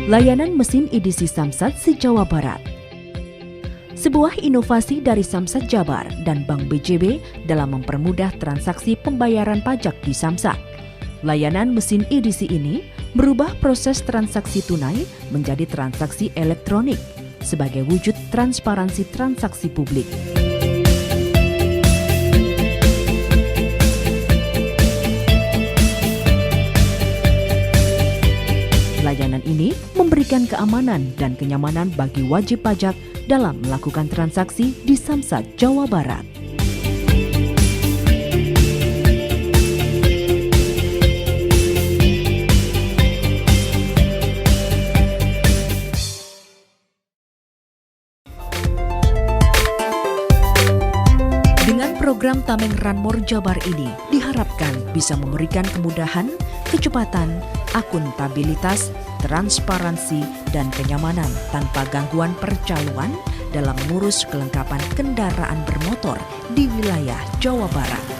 Layanan mesin edisi Samsat se-Jawa Barat. Sebuah inovasi dari Samsat Jabar dan Bank BJB dalam mempermudah transaksi pembayaran pajak di Samsat. Layanan mesin edisi ini merubah proses transaksi tunai menjadi transaksi elektronik sebagai wujud transparansi transaksi publik. Layanan ini memberikan keamanan dan kenyamanan bagi wajib pajak dalam melakukan transaksi di Samsat, Jawa Barat. Dengan program Tameng Ranmor Jabar ini diharapkan bisa memberikan kemudahan, kecepatan, akuntabilitas, transparansi, dan kenyamanan tanpa gangguan percaloan dalam mengurus kelengkapan kendaraan bermotor di wilayah Jawa Barat.